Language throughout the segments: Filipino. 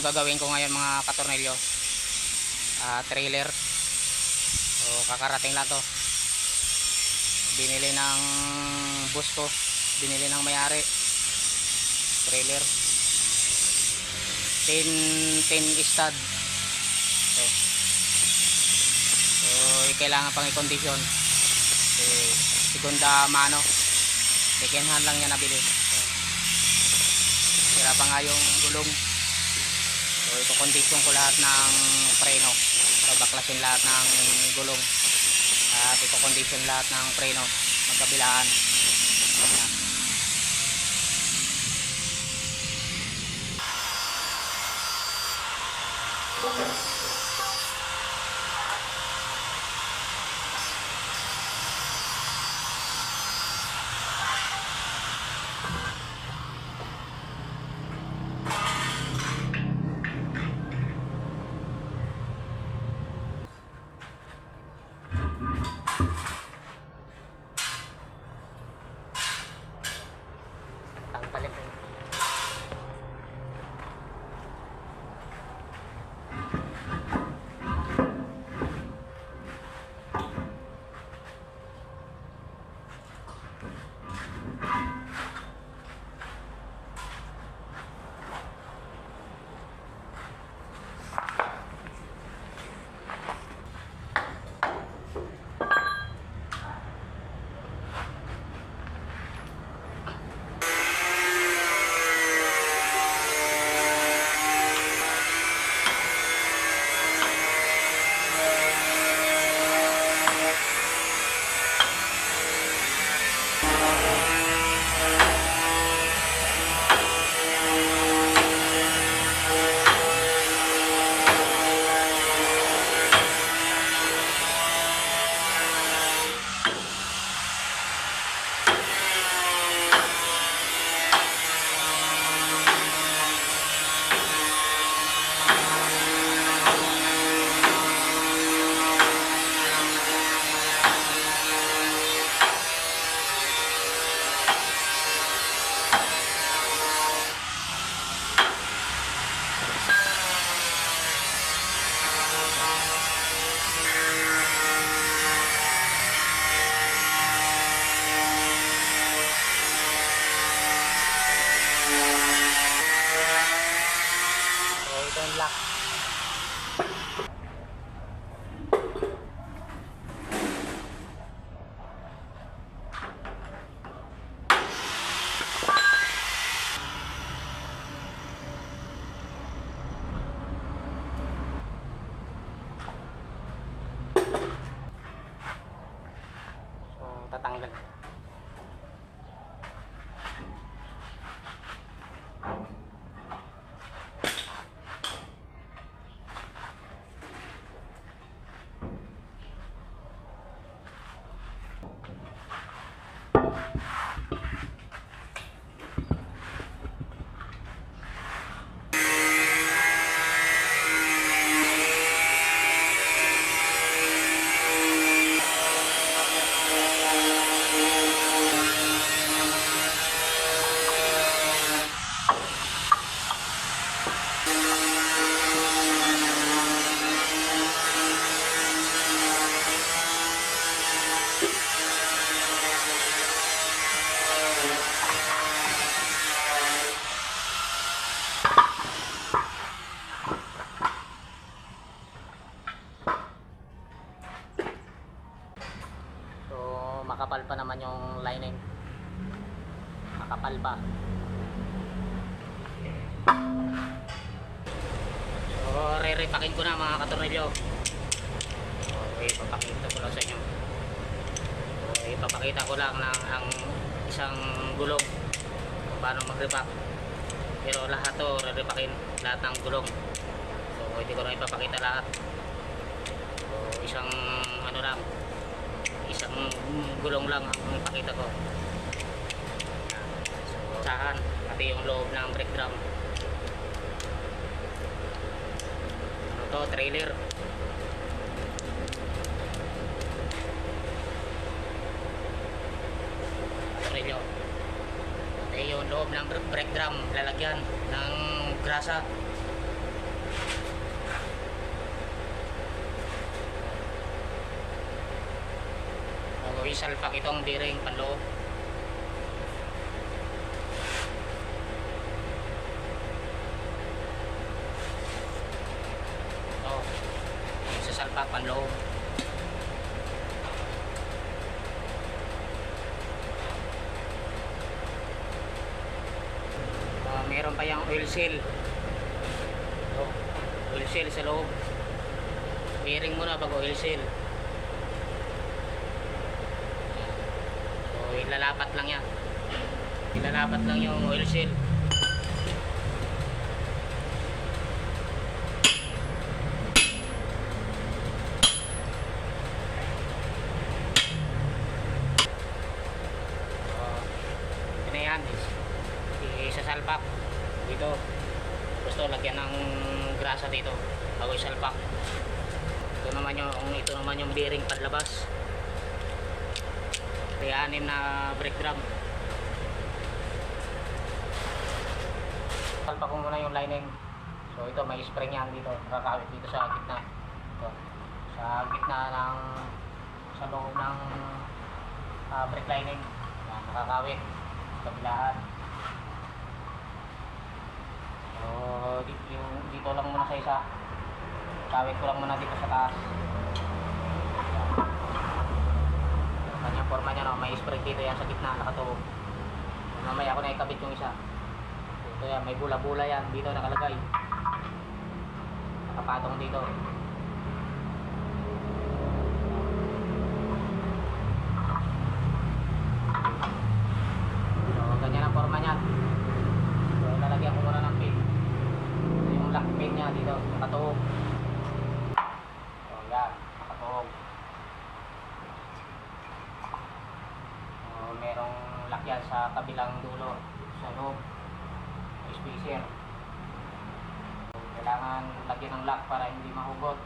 Gagawin ko ngayon mga katornilyo, trailer. So kakarating lang to, binili ng boss ko, binili ng may-ari. Trailer 10 stud. So kailangan pang i-condition, segunda mano, second hand lang niya nabili. Sira pa nga yung gulong. So ito condition ko lahat ng preno, babaklasin lahat ng gulong at ito condition lahat ng preno magkabilaan. Tanggalin ko. Lock. So tatanggal. Makapal pa naman yung lining, makapal pa. So re-repakin ko na mga katornilyo. So ipapakita ko lang sa inyo, ipapakita ko lang ng ang isang gulong kung paano mag-repack, pero lahat to re-repakin, lahat ng gulong. So hindi ko na ipapakita lahat. So isang ano lang, isang gulong lang ang ipakita ko. So saan pati yung loob ng brake drum. Ano to, trailer. Trailer. Pati yung loob ng brake drum lalagyan ng grasa. isalpak itong bearing panloob. Ito, isasalpak panloob. Meron pa yung oil seal. Ito, oil seal sa loob. Bearing muna bago oil seal. So ilalapat lang yan. Ilalapat lang yung oil seal. So yun na yan. Isasalpak dito. Gusto lagyan ng grasa dito bago isalpak. Ito naman yung bearing panlabas. Kaya 6 na brake drum. Salpak ko muna yung lining. So ito may spring yan dito. Nakakawit dito sa gitna. Ito. Sa gitna ng sa loob ng brake lining. Yan, nakakawit. Kabilaan. So dito lang muna sa isa. Kawit ko lang muna dito sa taas. Kanyang forma niya, no? May spring dito yan sa gitna, nakatuog. Mamaya ako na ikabit yung isa. Ito yan, may bula-bula yan. Dito nakalagay. Nakapatong dito. So, ganyan ang forma niya. So, lalagyan ko muna ng pin. Ito yung lock pin niya dito, nakatuog. Yan, nakatuog. Merong lock yan sa kabilang dulo sa loob. May spacer. Kailangan lagyan ng lock para hindi mahugot,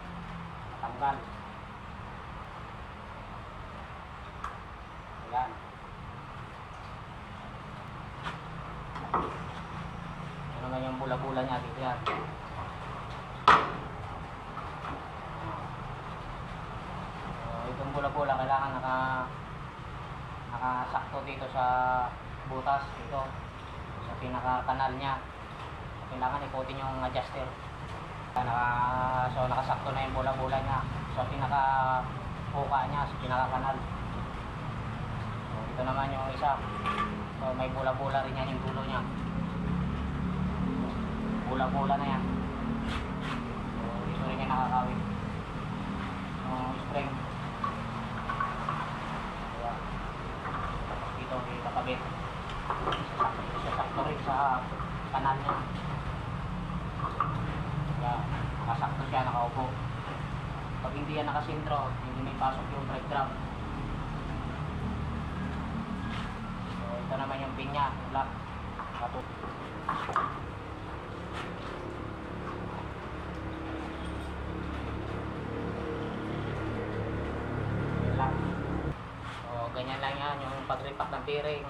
matanggal. Yan. Ano naman yung bula-bula niya dito yan. Itong bula-bula kailangan nakasakto dito sa butas dito sa pinaka-kanal niya. Kailangan ikutin yung adjuster. So nakasakto na yung bula-bula niya sa pinaka-puka niya, sa pinaka-kanal. So ito naman yung isa. So may bula-bula rin yan yung dulo niya. Bula-bula na yan. So dito rin yung nakakawit yung spring. Dito ikakabit. Sasakto rin sa kanal niya. Kaya nakasakto siya, nakaupo. Pag hindi yan nakasintro, hindi may pasok yung brake drum. So ito naman yung pin niya, yung lock. Ganyan lang yan yung pag-repack ng bearing,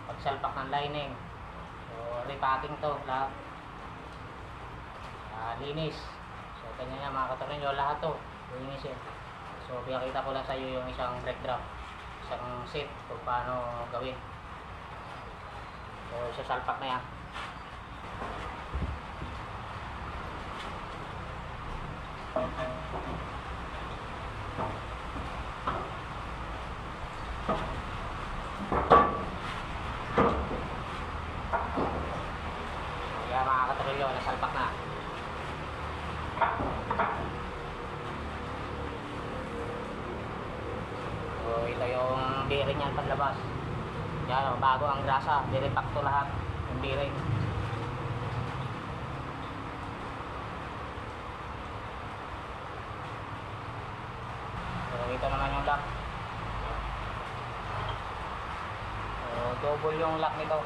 pagsalpak ng lining. So repacking to lahat, linis. So ganyan yan mga katorinyo, lahat to linisin. So pinakita ko lang sa iyo yung isang brake drum, isang set kung paano gawin. So isasalpak na yan. Kaya mga katrilyo, nasalpak na. So ito yung bearing yan panlabas. Yan, bago ang grasa, direpack to lahat yung bearing. So ito naman yung lock. So double yung lock nito.